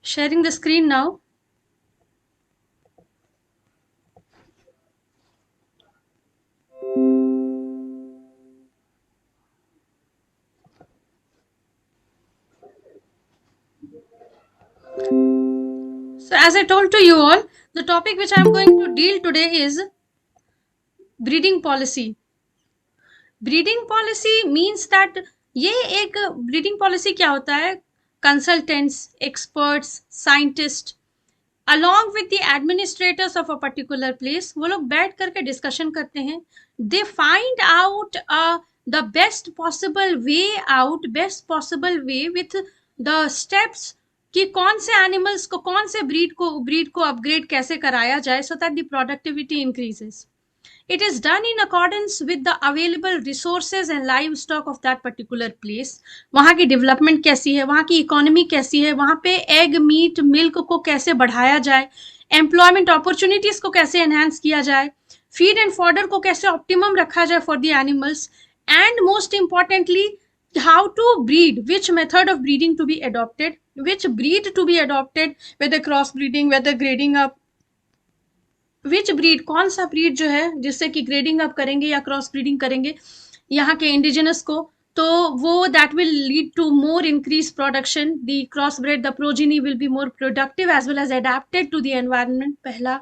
Sharing the screen now. So as I told to you all, the topic which I am going to deal today is breeding policy. Breeding policy means that ये एक breeding policy क्या होता है, consultants, experts, scientist along with the administrators of a particular place, वो लोग बैठ करके discussion करते हैं. They find out the best possible way out, best possible way with the steps कि कौन से एनिमल्स को, कौन से ब्रीड को अपग्रेड कैसे कराया जाए so that the productivity increases. It is done in accordance with the available resources and livestock of that particular place. वहाँ की डेवलपमेंट कैसी है, वहाँ की इकोनॉमी कैसी है, वहाँ पे एग, मीट, मिल्क को कैसे बढ़ाया जाए, एम्प्लॉयमेंट अपॉर्चुनिटीज को कैसे एनहांस किया जाए, फीड एंड फॉडर को कैसे ऑप्टिमम रखा जाए for the animals, and most importantly how to breed, which method of breeding to be adopted, which breed to be adopted, whether cross breeding, whether grading up, which breed, कौन सा breed जो है जिससे कि grading up करेंगे या cross breeding करेंगे यहाँ के इंडिजिनस को, तो वो that will lead to more increase production. The cross bred, the progeny will be more productive as well as adapted to the environment, पहला.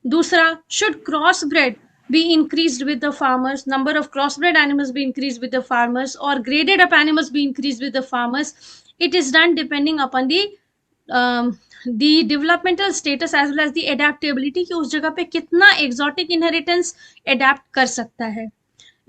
दूसरा, should cross bred be increased with the farmers, number of crossbred animals be increased with the farmers, or graded up animals be increased with the farmers. It is done depending upon the developmental status as well as the adaptability कि उस जगह पे कितना exotic inheritance adapt कर सकता है.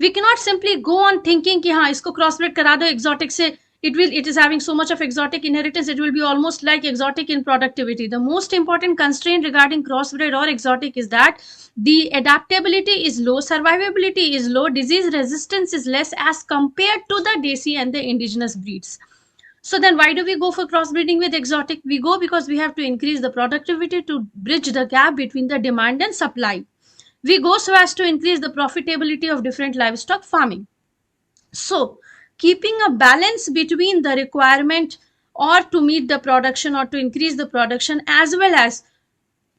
We cannot simply go on thinking कि हाँ इसको crossbred करा दो exotic से, it is having so much of exotic inheritance, it will be almost like exotic in productivity. The most important constraint regarding crossbred or exotic is that the adaptability is low, survivability is low, disease resistance is less as compared to the desi and the indigenous breeds. So then why do we go for crossbreeding with exotic? We go because we have to increase the productivity to bridge the gap between the demand and supply. We go so as to increase the profitability of different livestock farming. So keeping a balance between the requirement or to meet the production or to increase the production as well as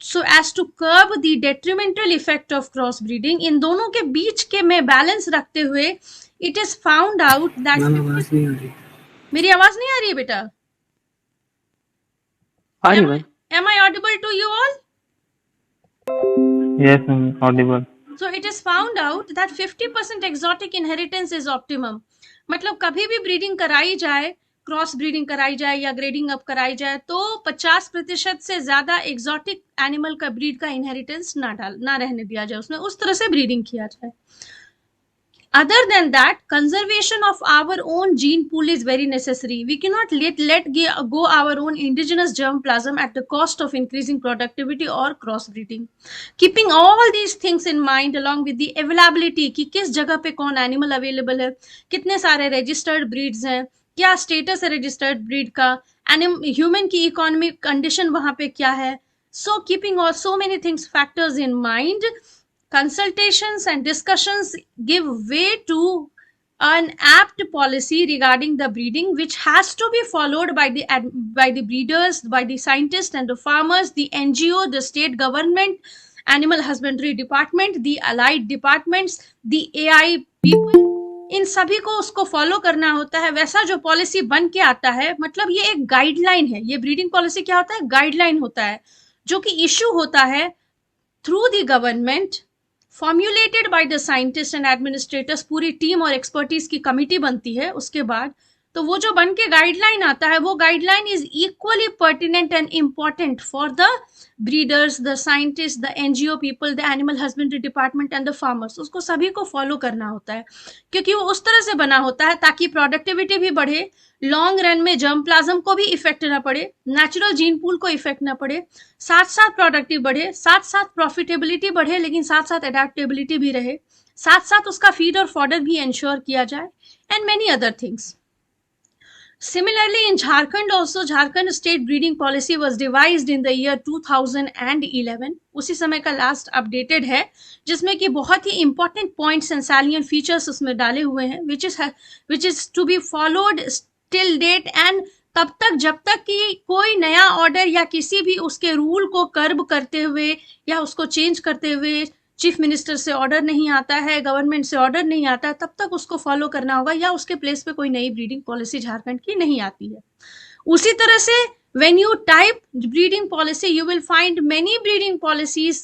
so as to curb the detrimental effect of crossbreeding, इन दोनों के बीच के में balance रखते हुए it is found out that मेरी आवाज नहीं आ रही है बेटा? आ रही है. Am I audible to you all? Yes, audible. So it is found out that 50% exotic inheritance is optimum. मतलब कभी भी ब्रीडिंग कराई जाए, क्रॉस ब्रीडिंग कराई जाए या ग्रेडिंग अप कराई जाए तो 50% से ज्यादा एक्सोटिक एनिमल का ब्रीड का इनहेरिटेंस ना रहने दिया जाए, उसमें उस तरह से ब्रीडिंग किया जाए. Other than that, conservation of our own gene pool is very necessary. We cannot let go our own indigenous germplasm at the cost of increasing productivity or crossbreeding. Keeping all these things in mind along with the availability कि किस जगह पे कौन animal available है, कितने सारे registered breeds हैं, क्या स्टेटस है रजिस्टर्ड ब्रीड का, ह्यूमन की इकोनॉमिक कंडीशन वहां पे क्या है. So keeping all so many things factors in mind, consultations and discussions give way to an apt policy regarding the breeding which has to be followed by the breeders, by the scientists and the farmers, the NGO, the state government, animal husbandry department, the allied departments, the AI people. इन सभी को उसको follow करना होता है. वैसा जो policy बन के आता है, मतलब ये एक गाइडलाइन है. ये ब्रीडिंग पॉलिसी क्या होता है? गाइडलाइन होता है जो कि इश्यू होता है through the government, formulated by the scientist and administrators. पूरी टीम और एक्सपर्टीज की कमिटी बनती है उसके बाद. तो वो जो बन के गाइडलाइन आता है, वो guideline is equally pertinent and important for the breeders, the scientist, the NGO people, the animal husbandry department and the farmers. उसको सभी को फॉलो करना होता है क्योंकि वो उस तरह से बना होता है ताकि प्रोडक्टिविटी भी बढ़े, लॉन्ग रन में जर्मप्लाज्म को भी इफेक्ट ना पड़े, नेचुरल जीन पूल को इफेक्ट ना पड़े, साथ साथ प्रोडक्टिव बढ़े, साथ साथ प्रॉफिटेबिलिटी बढ़े, लेकिन साथ साथ एडेप्टेबिलिटी भी रहे, साथ साथ उसका फीड और फॉडर भी इंश्योर किया जाए, and many other things. Similarly, in Jharkhand also, Jharkhand state breeding policy was devised in the year 2011. उसी समय का लास्ट अपडेटेड है जिसमें कि बहुत ही important points and salient features उसमें डाले हुए हैं which is to be followed till date, and तब तक जब तक कि कोई नया ऑर्डर या किसी भी उसके रूल को कर्ब करते हुए या उसको चेंज करते हुए चीफ मिनिस्टर से ऑर्डर नहीं आता है, गवर्नमेंट से ऑर्डर नहीं आता है, तब तक उसको फॉलो करना होगा या उसके प्लेस पे कोई नई ब्रीडिंग पॉलिसी झारखंड की नहीं आती है। उसी तरह से when you type breeding policy you will find many breeding policies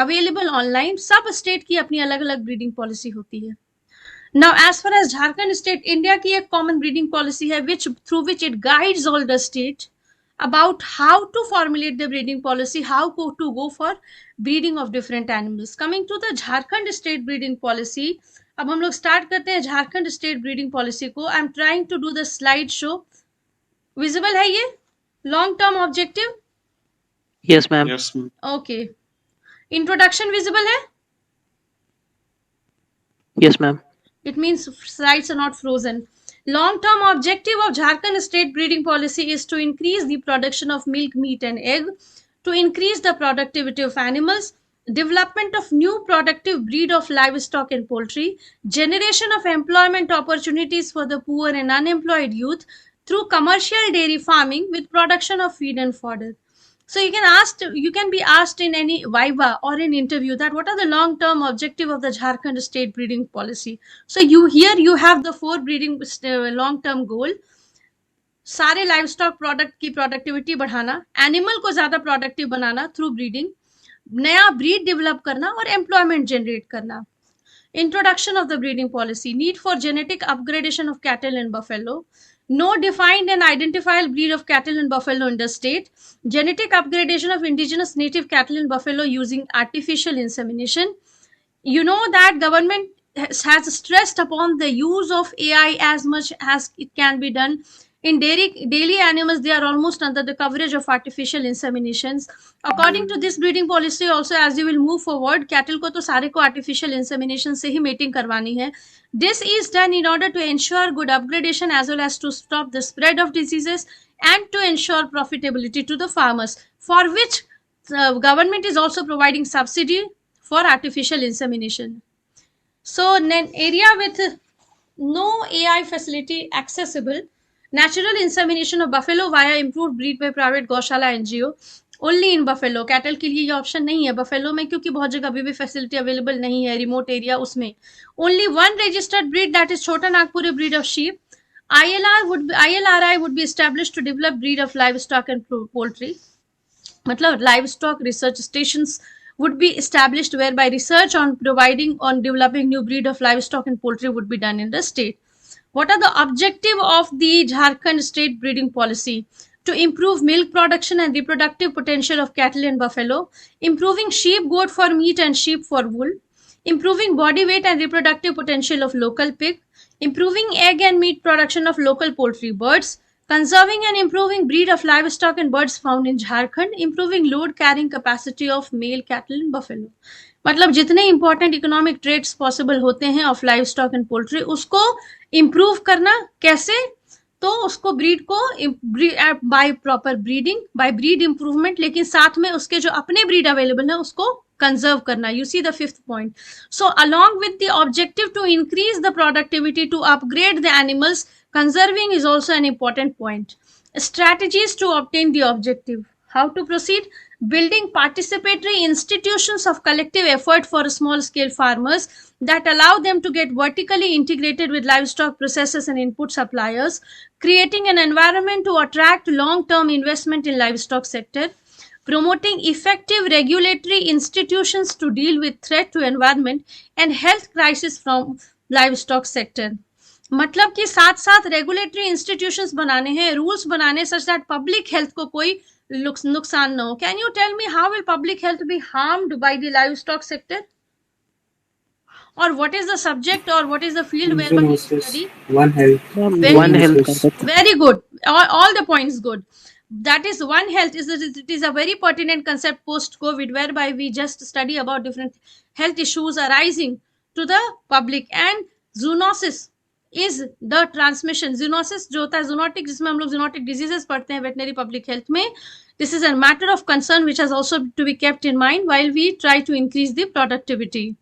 available online। सब स्टेट की अपनी अलग अलग ब्रीडिंग पॉलिसी होती है। Now as far as Jharkhand state, India की एक कॉमन ब्रीडिंग पॉलिसी है which through which it guides all the state about how to formulate the breeding policy, how to go for breeding of different animals। Coming to the Jharkhand state breeding policy, अब हम लोग start करते हैं Jharkhand state breeding policy को। I am trying to do the slide show. Visible है ये long term objective? Yes, ma'am. Yes, ma'am. Okay. Introduction visible है? Yes, ma'am. It means slides are not frozen. Long-term objective of Jharkhand state breeding policy is to increase the production of milk, meat and egg, to increase the productivity of animals, development of new productive breed of livestock and poultry, generation of employment opportunities for the poor and unemployed youth through commercial dairy farming with production of feed and fodder. So you can be asked in any viva or in interview that what are the long term objective of the Jharkhand state breeding policy. So you have the 4 breeding long term goal। सारे live stock product की productivity बढ़ाना, animal को ज्यादा productive बनाना through breeding, नया breed develop करना और employment generate करना। Introduction of the breeding policy, need for genetic upgradation of cattle and buffalo, no defined and identifiable breed of cattle and buffalo in the state, genetic upgradation of indigenous native cattle and buffalo using artificial insemination. You know that government has stressed upon the use of AI as much as it can be done. In daily animals, they are almost under the coverage of artificial inseminations. According to this breeding policy also, as you will move forward, cattle को तो सारे को artificial insemination से ही mating करवानी है। This is done in order to ensure good upgradation as well as to stop the spread of diseases and to ensure profitability to the farmers, for which government is also providing subsidy for artificial insemination. So an area with no AI facility accessible, natural insemination of buffalo via improved breed by private गौशाला NGO only in buffalo। Cattle के लिए ये option नहीं है buffalo में, क्योंकि बहुत जगह अभी भी फैसिलिटी अवेलेबल नहीं है, रिमोट एरिया उसमें। only one registered breed, that is छोटा Nagpuri breed of sheep। ILRI would be established to develop breed of livestock and poultry। मतलब livestock research stations would be established whereby research on developing new breed of livestock and poultry would be done in the state। What are the objective of the Jharkhand state breeding policy? To improve milk production and reproductive potential of cattle and buffalo, improving sheep, goat for meat and sheep for wool, improving body weight and reproductive potential of local pig, improving egg and meat production of local poultry birds, conserving and improving breed of livestock and birds found in Jharkhand, improving load carrying capacity of male cattle and buffalo। मतलब जितने important economic trades possible होते हैं of livestock and poultry, उसको improve करना कैसे? तो उसको breed को by proper breeding, by breed improvement, लेकिन साथ में उसके जो अपने ब्रीड अवेलेबल है उसको कंजर्व करना। You see the 5th point. So along with the objective to increase the productivity, to upgrade the animals, conserving is also an important point। Strategies to obtain the objective, how to proceed? Building participatory institutions of collective effort for small scale farmers that allow them to get vertically integrated with livestock processors and input suppliers, creating an environment to attract long term investment in livestock sector, promoting effective regulatory institutions to deal with threat to environment and health crisis from livestock sector। मतलब कि साथ साथ regulatory institutions बनाने हैं, rules बनाने such that public health को कोई नुकसान ना हो। Can you tell me how will public health be harmed by the livestock sector, और व्हाट इज द सब्जेक्ट और what is the field where we study? One health. One health concept. Very good, all the points good। That is One Health it is a very pertinent concept post COVID, whereby we just study about different health issues arising to the public। and zoonosis is the transmission। zoonosis जो होता है zoonotic, जिसमें हम लोग zoonotic diseases पढ़ते हैं veterinary public health में, this is a matter of concern which has also to be kept in mind while we try to increase the productivity।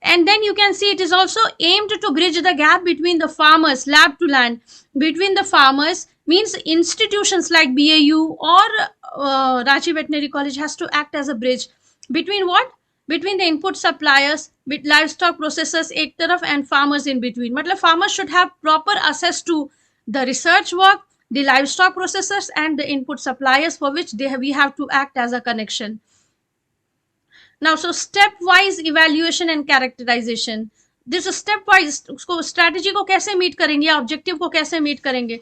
And then you can see it is also aimed to bridge the gap between the farmers, lab to land, between the farmers means institutions like BAU or Ranchi Veterinary College has to act as a bridge between what, between the input suppliers, with livestock processors एक तरफ and farmers in between. मतलब farmers should have proper access to the research work, the livestock processors and the input suppliers, for which we have to act as a connection. Now, so stepwise evaluation and characterization. This stepwise, उसको strategy को कैसे meet करेंगे या objective को कैसे meet करेंगे.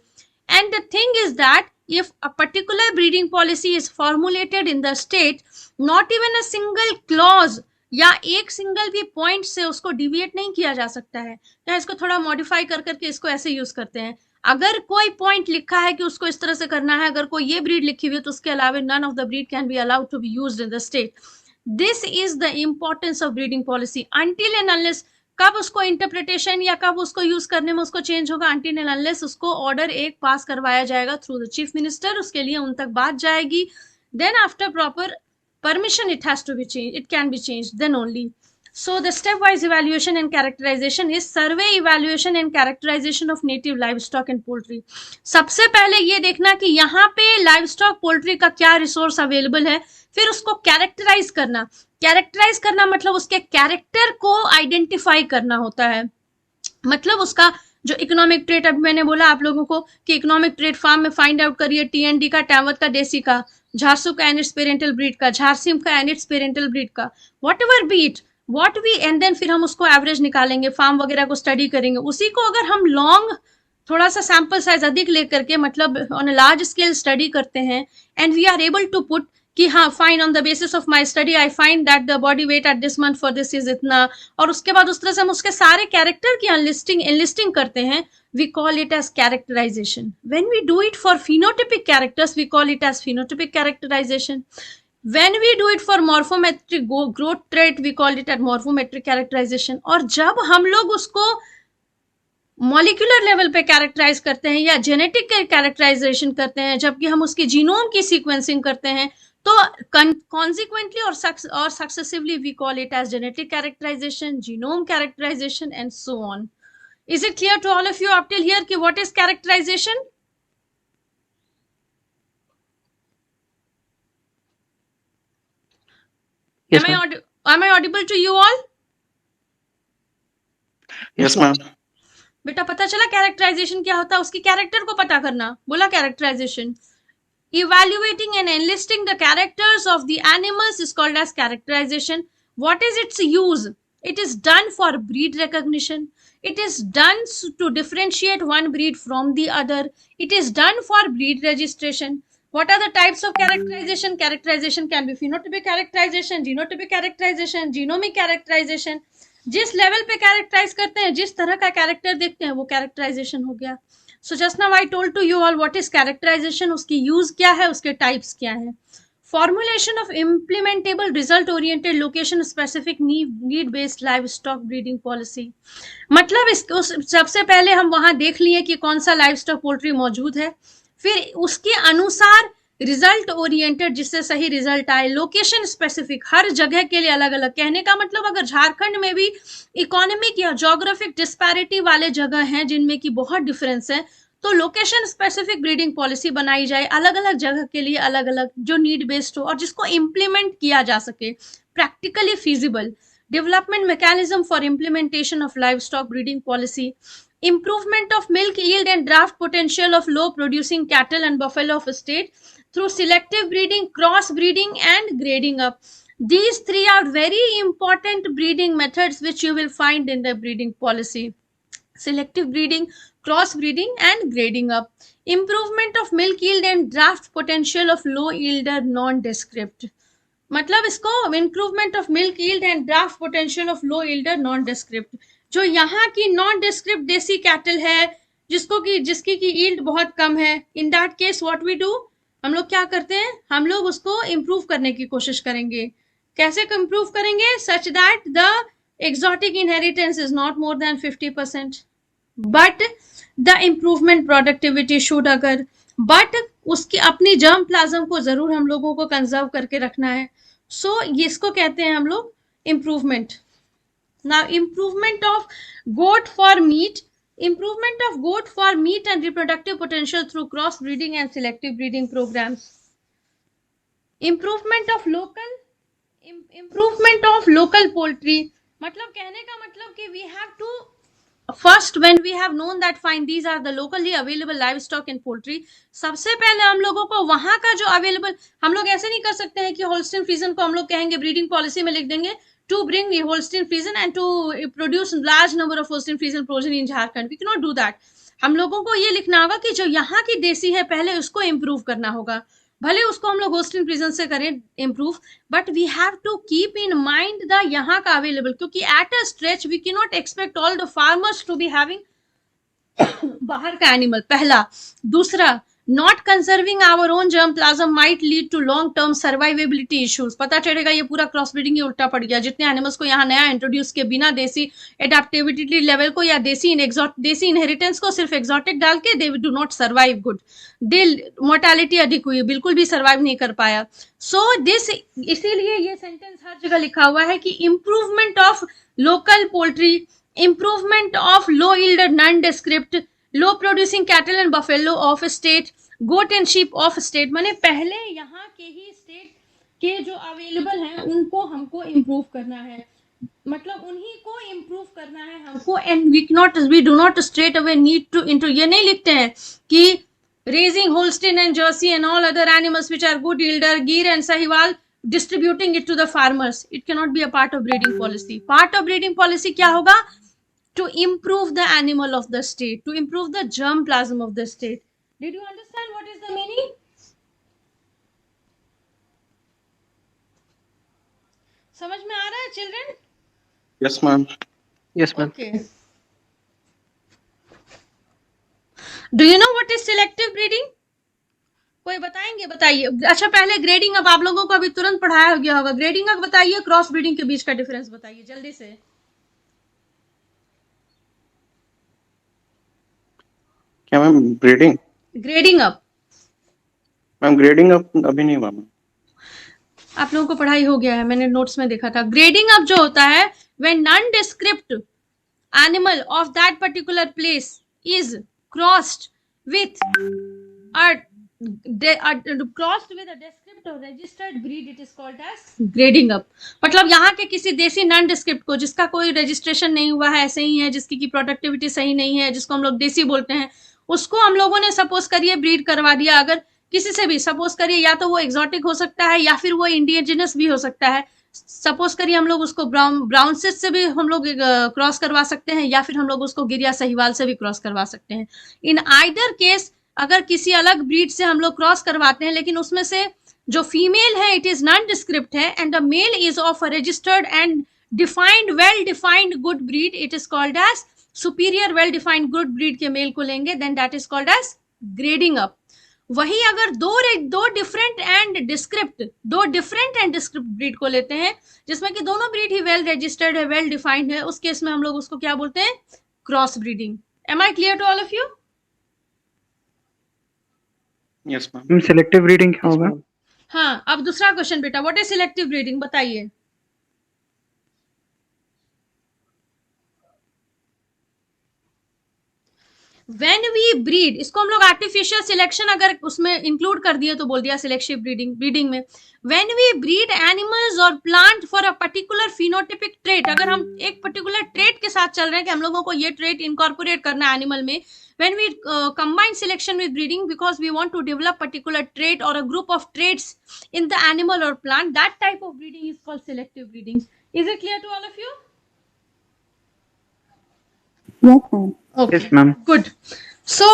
And the thing is that if a particular breeding policy is formulated in the state, not even a single clause या एक सिंगल भी पॉइंट से उसको डिविएट नहीं किया जा सकता है, या इसको थोड़ा मॉडिफाई कर करके इसको ऐसे यूज करते हैं. अगर कोई पॉइंट लिखा है कि उसको इस तरह से करना है, अगर कोई ये ब्रीड लिखी हुई है तो उसके अलावा none of the breed can be allowed to be used in the state. This is the importance of breeding policy. Until and unless, कब उसको इंटरप्रिटेशन या कब उसको यूज करने में उसको चेंज होगा, अनटिल एंड अनलेस उसको ऑर्डर एक पास करवाया जाएगा थ्रू द चीफ मिनिस्टर, उसके लिए उन तक बात जाएगी. Then after proper permission it has to be changed, it can be changed, then only. So the stepwise evaluation and characterization is survey, evaluation and characterization of native livestock and poultry. सबसे पहले ये देखना कि यहाँ पे livestock poultry का क्या resource available है, फिर उसको कैरेक्टराइज करना. कैरेक्टराइज करना मतलब उसके कैरेक्टर को आइडेंटिफाई करना होता है. मतलब उसका जो इकोनॉमिक ट्रेड, अभी मैंने बोला आप लोगों को कि इकोनॉमिक ट्रेड फार्म में फाइंड आउट करिए TND का, टैवत का, देसी का, झारसू का एंड इट्स पेरेंटल ब्रीड का, झारसिम का एंड इट्स पेरेंटल ब्रीड का, whatever beat what we, and then फिर हम उसको एवरेज निकालेंगे, फार्म वगैरह को स्टडी करेंगे. उसी को अगर हम लॉन्ग थोड़ा सा सैंपल साइज अधिक लेकर के, मतलब on a large scale study करते हैं, and we are able to put कि हाँ fine, on the basis of my study I find that the body weight at this month for this is इतना, और उसके बाद उस तरह से हम उसके सारे कैरेक्टर की एनलिस्टिंग करते हैं, we call it as characterization. When we do it for phenotypic characters, we call it as phenotypic characterization. When we do it for morphometric growth trait, we call it as morphometric characterization. और जब हम लोग उसको molecular level पे characterise करते हैं या genetic characterisation करते हैं, जबकि हम उसकी जीनोम की सीक्वेंसिंग करते हैं, तो consequently और successively we call it as genetic characterization, genome characterization and so on. Is it clear to all of you up till here कि what is characterization? Yes, Am I audible to you all? Yes, ma'am. बेटा पता चला characterisation क्या होता है, उसकी character को पता करना, बोला characterisation. Evaluating and enlisting the characters of the animals is called as characterization. What is its use? It is done for breed recognition. It is done to differentiate one breed from the other. It is done for breed registration. What are the types of characterization? Characterization can be phenotypic characterization, genotypic characterization, genomic characterization. जिस level पे characterise करते हैं, जिस तरह का character देखते हैं, वो कैरेक्टराइजेशन हो गया. So just now I told to you all what is characterization, उसकी यूज क्या है, उसके टाइप्स क्या है. Formulation of implementable result oriented location specific need based livestock breeding policy. मतलब इसको सबसे पहले हम वहां देख लिए कि कौन सा लाइवस्टॉक पोल्ट्री मौजूद है, फिर उसके अनुसार रिजल्ट ओरिएंटेड, जिससे सही रिजल्ट आए, लोकेशन स्पेसिफिक, हर जगह के लिए अलग अलग. कहने का मतलब अगर झारखंड में भी इकोनॉमिक या जोग्राफिक डिस्पैरिटी वाले जगह हैं जिनमें की बहुत डिफरेंस है, तो लोकेशन स्पेसिफिक ब्रीडिंग पॉलिसी बनाई जाए, अलग अलग जगह के लिए अलग अलग, जो नीड बेस्ड हो और जिसको इम्प्लीमेंट किया जा सके, practically feasible. Development mechanism for implementation of livestock breeding policy. Improvement of milk yield and draft potential of low producing cattle and buffalo of a state through selective breeding, cross breeding and grading up. These three are very important breeding methods which you will find in the breeding policy. Selective breeding, cross breeding and grading up. Improvement of milk yield and draft potential of low yielder nondescript. मतलब इसको improvement of milk yield and draft potential of low yielder nondescript. जो यहाँ की non describe देसी cattle है, जिसकी की yield बहुत कम है, in that case what we do, हम लोग क्या करते हैं, हम लोग उसको इम्प्रूव करने की कोशिश करेंगे. कैसे इम्प्रूव करेंगे? Such that the exotic inheritance is not more than 50%, but the improvement productivity should अगर, but उसकी अपनी जर्म प्लाज्म को जरूर हम लोगों को कंजर्व करके रखना है. सो इसको कहते हैं हम लोग improvement. Now improvement of goat for meat, Improvement of goat for meat and reproductive potential through cross breeding and selective breeding programs. Improvement of local poultry. मतलब कहने का मतलब कि we have to first when we have known that fine these are the locally available livestock in poultry, सबसे पहले हम लोगों को वहां का जो अवेलेबल, हम लोग ऐसे नहीं कर सकते हैं कि होल्स्टीन फ्रीजन को हम लोग कहेंगे ब्रीडिंग पॉलिसी में लिख देंगे to bring Holstein Friesian and to produce large number of Holstein Friesian progeny in Jharkhand, we can not do that. हम लोगों को ये लिखना होगा कि जो यहाँ की देसी है पहले उसको इम्प्रूव करना होगा, भले उसको हम लोग होस्टिन प्रिजन से करें improve, but we have to keep in mind the यहाँ का अवेलेबल, क्योंकि at a stretch we can not expect all the farmers to be having बाहर का एनिमल, पहला। दूसरा, not conserving our own germ plasm might lead to long term survivability issues. पता चलेगा ये पूरा क्रॉस ब्रीडिंग ही उल्टा पड़ गया, जितने एनिमल्स को यहाँ नया इंट्रोड्यूस के बिना देसी एडेप्टिविटी लेवल को या देसी इनहेरिटेंस को सिर्फ एक्सोटिक डाल के they do not survive good, they mortality अधिक हुई, बिल्कुल भी सर्वाइव नहीं कर पाया। सो दिस, इसीलिए ये सेंटेंस हर जगह लिखा हुआ है कि improvement of local poultry, improvement of low yielded nondescript low producing cattle and buffalo of state, goat and sheep of state, माने पहले यहाँ के ही स्टेट के जो अवेलेबल हैं उनको हमको इम्प्रूव करना है, मतलब उन्हीं को इम्प्रूव करना है हमको। And we do not straight away need to into, ये नहीं लिखते हैं कि rearing Holstein and Jersey and all other animals which are good yielder, Gir and Sahiwal, distributing it to the farmers. It cannot be a part of breeding policy. Part of breeding policy क्या होगा? To improve the animal of the state, to improve the germ plasm of the state. Did you understand what is the meaning? समझ में आ रहा है children? Yes, ma'am. Yes, ma'am. Okay. Do you know what is selective breeding? कोई बताएंगे? बताइए। अच्छा, पहले grading up आप लोगों को अभी तुरंत पढ़ाया गया होगा, ग्रेडिंग अप बताइए, क्रॉस ब्रीडिंग के बीच का डिफरेंस बताइए जल्दी से। क्या ma'am breeding? Grading up ma'am grading up अभी नहीं हुआ मैम। आप लोगों को पढ़ाई हो गया है, मैंने नोट्स में देखा था। ग्रेडिंग अप जो होता है when nondescript animal of that particular place is crossed with crossed with a descript or registered breed, it is called as grading up। मतलब यहाँ के किसी देसी नॉन डिस्क्रिप्ट को, जिसका कोई रजिस्ट्रेशन नहीं हुआ है, ऐसे ही है, जिसकी की प्रोडक्टिविटी सही नहीं है, जिसको हम लोग देसी बोलते हैं, उसको हम लोगों ने सपोज करिए ब्रीड करवा दिया। अगर किसी से भी सपोज करिए, या तो वो एक्सोटिक हो सकता है या फिर वो इंडिजिनस भी हो सकता है। सपोज करिए हम लोग उसको ब्राउन सिट से भी हम लोग क्रॉस करवा सकते हैं, या फिर हम लोग उसको गिर या सहीवाल से भी क्रॉस करवा सकते हैं। इन आइदर केस अगर किसी अलग ब्रीड से हम लोग क्रॉस करवाते हैं, लेकिन उसमें से जो फीमेल है इट इज नॉन डिस्क्रिप्ट है and the male is of a registered and defined well defined good breed, it is called as superior well defined good breed के मेल को लेंगे, then that is called as grading up. वही अगर दो different and describe breed को लेते हैं, जिसमें कि दोनों ब्रीड ही वेल रजिस्टर्ड है, वेल डिफाइंड है, उस केस में हम लोग उसको क्या बोलते हैं? Cross breeding. Am I clear to all of you? Yes ma'am. Selective breeding क्या होगा? हाँ, अब दूसरा क्वेश्चन बेटा, व्हाट इज सिलेक्टिव ब्रीडिंग बताइए। व्हेन वी ब्रीड, इसको हम लोग आर्टिफिशियल सिलेक्शन अगर उसमें इंक्लूड कर दिए तो बोल दिया सिलेक्टिव ब्रीडिंग में। व्हेन वी ब्रीड एनिमल्स और plant for a particular phenotypic trait, अगर हम एक पर्टिकुलर ट्रेट के साथ चल रहे हैं कि हम लोगों को ये ट्रेट इनकॉर्पोरेट करना है एनिमल में, when we combine selection with breeding because we want to develop particular trait or a group of traits in the animal or plant, that type of breeding is called selective breeding. Is it clear to all of you? Yes, ma'am. Okay. Yes, ma'am. Good. So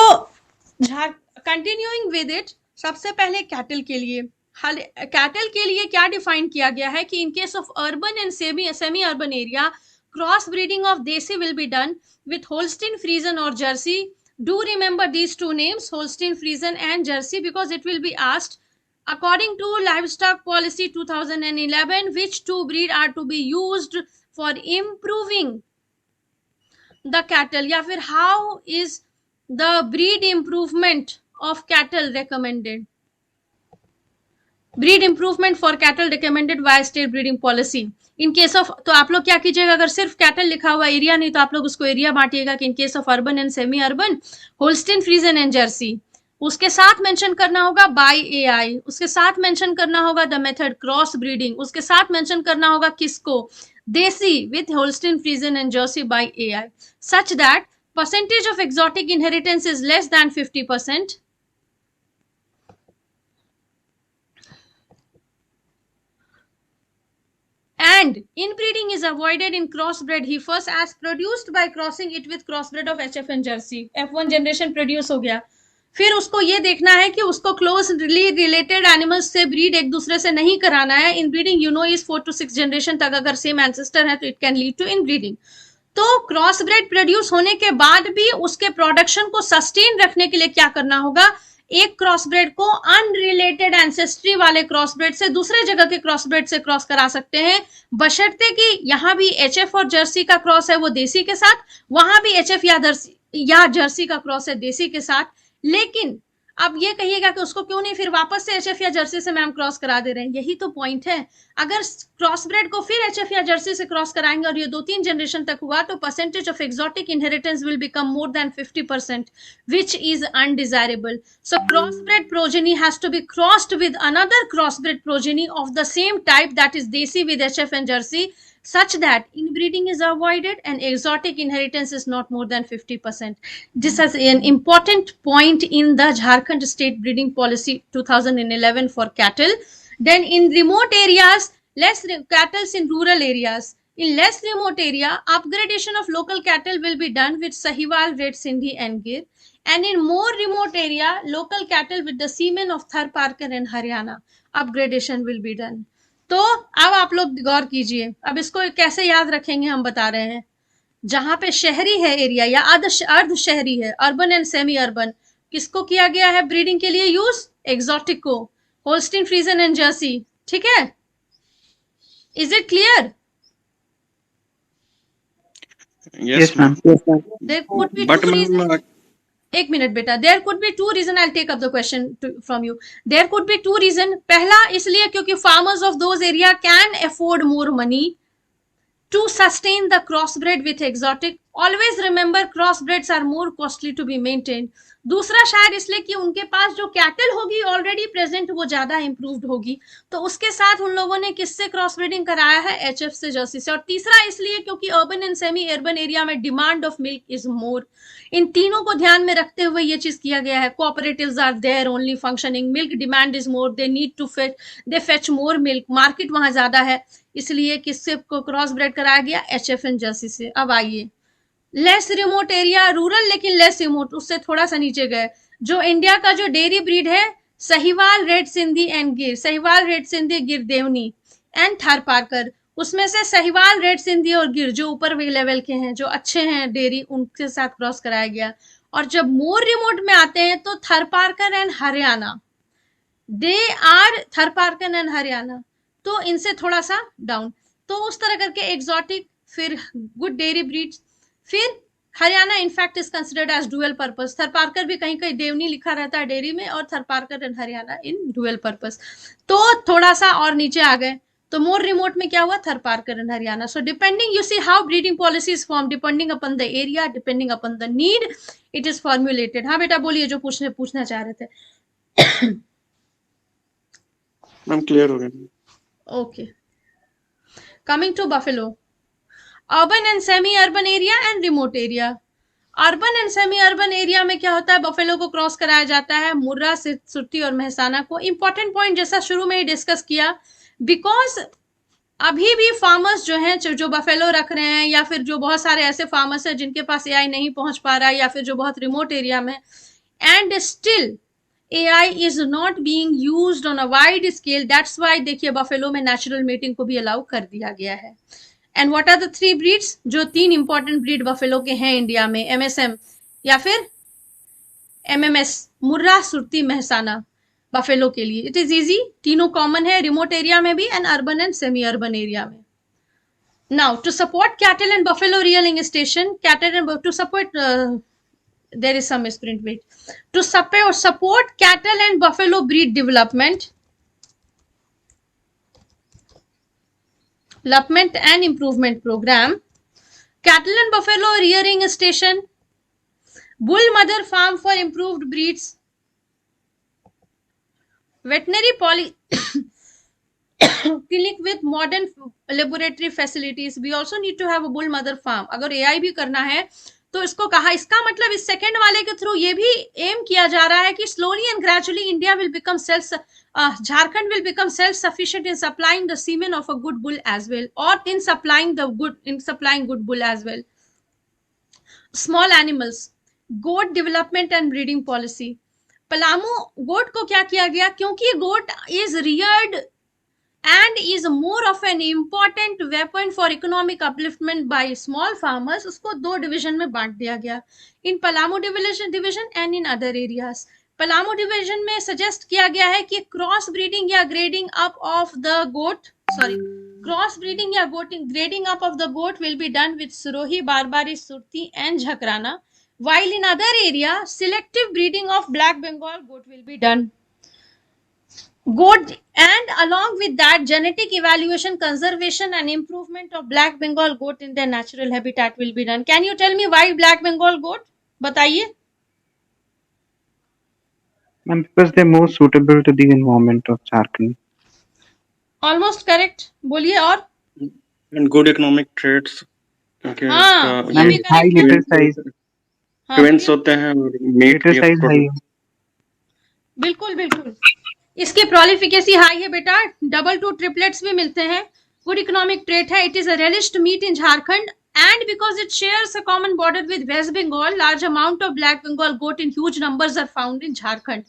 continuing with it, सबसे पहले cattle के लिए, cattle के लिए क्या define किया गया है कि in case of urban and semi urban area, cross breeding of desi will be done with Holstein Friesian or Jersey. Do remember these two names, Holstein Friesian and Jersey, because it will be asked according to Livestock Policy 2011 which two breed are to be used for improving the cattle, या फिर how is the breed improvement of cattle recommended. Breed improvement for cattle recommended by state breeding policy. In case of, तो आप लोग क्या कीजिएगा, अगर सिर्फ cattle लिखा हुआ एरिया नहीं तो आप लोग उसको एरिया बांटिएगा कि in case of urban and semi urban, Holstein Friesian and Jersey, उसके साथ मेंशन करना होगा बाय एआई, उसके साथ मेंशन करना होगा द मेथड क्रॉस ब्रीडिंग, उसके साथ मेंशन करना होगा किसको, देसी with Holstein Friesian and Jersey bye AI, such that percentage of exotic inheritance is less than 50%. And inbreeding is avoided in crossbred heifers as produced by crossing it with crossbred of HF and Jersey. F1 generation produce हो गया, फिर उसको ये देखना है कि उसको closely related animals से ब्रीड एक दूसरे से नहीं कराना है. Inbreeding you know is 4 to 6 generation तक अगर सेम एंसेस्टर है तो it can lead to inbreeding. तो क्रॉस ब्रेड प्रोड्यूस होने के बाद भी उसके प्रोडक्शन को सस्टेन रखने के लिए क्या करना होगा, एक क्रॉस ब्रेड को अनरिलेटेड एंसेस्ट्री वाले क्रॉस ब्रेड से दूसरे जगह के क्रॉस ब्रेड से क्रॉस करा सकते हैं, बशर्ते कि यहाँ भी एचएफ और जर्सी का क्रॉस है वो देसी के साथ, वहां भी एचएफ या जर्सी का क्रॉस है देसी के साथ. लेकिन अब ये कहिएगा कि उसको क्यों नहीं फिर वापस से एचएफ या जर्सी से मैम क्रॉस करा दे रहे हैं, यही तो पॉइंट है. अगर क्रॉस ब्रेड को फिर एचएफ या जर्सी से क्रॉस कराएंगे और ये 2-3 जनरेशन तक हुआ तो percentage of exotic inheritance will become more than 50%, which is undesirable. So crossbred progeny has to be crossed with another crossbred progeny of the same type, that is desi with HF and Jersey, such that inbreeding is avoided and exotic inheritance is not more than 50%. This is an important point in the Jharkhand state breeding policy 2011 for cattle. Then in remote areas, less cattle in rural areas. In less remote area, upgradation of local cattle will be done with Sahiwal, Red Sindhi and Gir. And in more remote area, local cattle with the semen of Tharparkar and Haryana, upgradation will be done. तो अब आप लोग गौर कीजिए, अब इसको कैसे याद रखेंगे हम बता रहे हैं. जहां पे शहरी है एरिया या अर्ध शहरी है, अर्बन एंड सेमी अर्बन, किसको किया गया है ब्रीडिंग के लिए यूज, एक्सोटिक को, होल्स्टीन फ्रीजन एंड जर्सी. ठीक है, is it clear? Yes, ma'am. Yes, ma'am. There could be But two ma'am, reasons. एक मिनट बेटा, there could be 2 reason, I take up the question from you. There could be 2 reason. पहला इसलिए क्योंकि farmers of those area can afford more money to sustain the crossbred with exotic. Always remember crossbreds are more costly to be maintained. दूसरा शायद इसलिए कि उनके पास जो cattle होगी ऑलरेडी प्रेजेंट वो ज्यादा इंप्रूव्ड होगी, तो उसके साथ उन लोगों ने किससे क्रॉस ब्रीडिंग कराया है, एचएफ से, जर्सी से. और तीसरा इसलिए क्योंकि urban and semi urban area में demand of milk is more. इन तीनों को ध्यान में रखते हुए ये चीज किया गया है. Cooperatives are there only functioning, milk demand is more, they need to fetch more milk, market वहां ज्यादा है, इसलिए किससे को क्रॉस ब्रेड कराया गया, एचएफ एंड जर्सी से. अब आइए लेस रिमोट एरिया, रूरल लेकिन लेस रिमोट, उससे थोड़ा सा नीचे गए, जो इंडिया का जो डेयरी ब्रीड है, सहीवाल, रेड सिंधी एंड गिर, सहीवाल, रेड सिंधी, गिर देवनी एंड थारपारकर. उसमें से सहीवाल, रेड सिंधी और गिर जो ऊपर लेवल के हैं, जो अच्छे हैं डेयरी, उनके साथ क्रॉस कराया गया. और जब मोर रिमोट में आते हैं तो Tharparkar and Haryana, they are Tharparkar and Haryana, तो इनसे थोड़ा सा डाउन. तो उस तरह करके एक्सोटिक, फिर गुड डेयरी ब्रीड्स, फिर Haryana in fact is considered as dual purpose. Tharparkar भी कहीं कहीं देवनी लिखा रहता है डेयरी में, और Tharparkar and Haryana in dual purpose. तो थोड़ा सा और नीचे आ गए तो मोर रिमोट में क्या हुआ, Tharparkar and Haryana. So depending, you see how breeding policy is form, depending upon the area, depending upon the need, it is formulated. हाँ बेटा बोलिए जो पूछना चाह रहे थे. मैम क्लियर हो गया. Okay. Coming to buffalo, urban and semi-urban area and remote area. Urban and semi urban area में क्या होता है, बफेलो को क्रॉस कराया जाता है मुर्रा, सुरती और मेहसाना को. इंपॉर्टेंट पॉइंट जैसा शुरू में ही डिस्कस किया, बिकॉज अभी भी फार्मर्स जो हैं, जो बफेलो रख रहे हैं, या फिर जो बहुत सारे ऐसे फार्मर्स हैं जिनके पास एआई नहीं पहुंच पा रहा है, या फिर जो बहुत रिमोट एरिया में, and still AI is not being used on a wide scale. That's why देखिए बफेलो में नेचुरल मेटिंग को भी अलाउ कर दिया गया है. And what are the 3 breeds, जो 3 इंपॉर्टेंट ब्रीड बफेलो के हैं इंडिया में, MSM या फिर MMS, मुर्रा, सुरती, मेहसाना, बफेलो के लिए. इट इज इजी, तीनों कॉमन है रिमोट एरिया में भी and urban and semi urban area में. Now to support cattle and buffalo rearing station, cattle and to support there is some misprint, wait, to support cattle and buffalo breed development, development and improvement program, cattle and buffalo rearing station, bull mother farm for improved breeds, veterinary clinic with modern laboratory facilities. We also need to have a bull mother farm. अगर AI भी करना है तो इसको कहा, इसका मतलब इस सेकंड वाले के थ्रू ये भी एम किया जा रहा है कि slowly and gradually India will become Jharkhand will become self-sufficient in supplying the semen of a good bull as well, or in supplying good bull as well. Small animals, goat development and breeding policy. Palamu goat को क्या किया गया, क्योंकि goat is reared and is more of an important weapon for economic upliftment by small farmers, उसको दो division में बांट दिया गया, in Palamu division and in other areas. Palamu division में सजेस्ट किया गया है कि क्रॉस ब्रीडिंग या grading up of the goat grading up of the goat will be done with Sirohi, Barbari, Surti and Jhakrana, while in other area selective breeding of black bengal goat will be done. Goat, and along with that genetic evaluation, conservation and improvement of black bengal goat in their natural habitat will be done. Can you tell me why black bengal goat? बताइए. Ma'am, because they're more suitable to the environment of Jharkhand. Almost correct. बोलिए और. And good economic traits. Okay. हाँ, ये भी high correct है. litter size. Twins होते हैं, meat Litter size high. बिल्कुल बिल्कुल. इसकी प्रोलिफिकेसी हाई है बेटा, डबल टू ट्रिपलेट्स भी मिलते हैं. गुड इकोनॉमिक ट्रेट है. It is a relished meat in Jharkhand, and because it shares a common border with West Bengal, large amount of black Bengal goat in huge numbers are found in Jharkhand.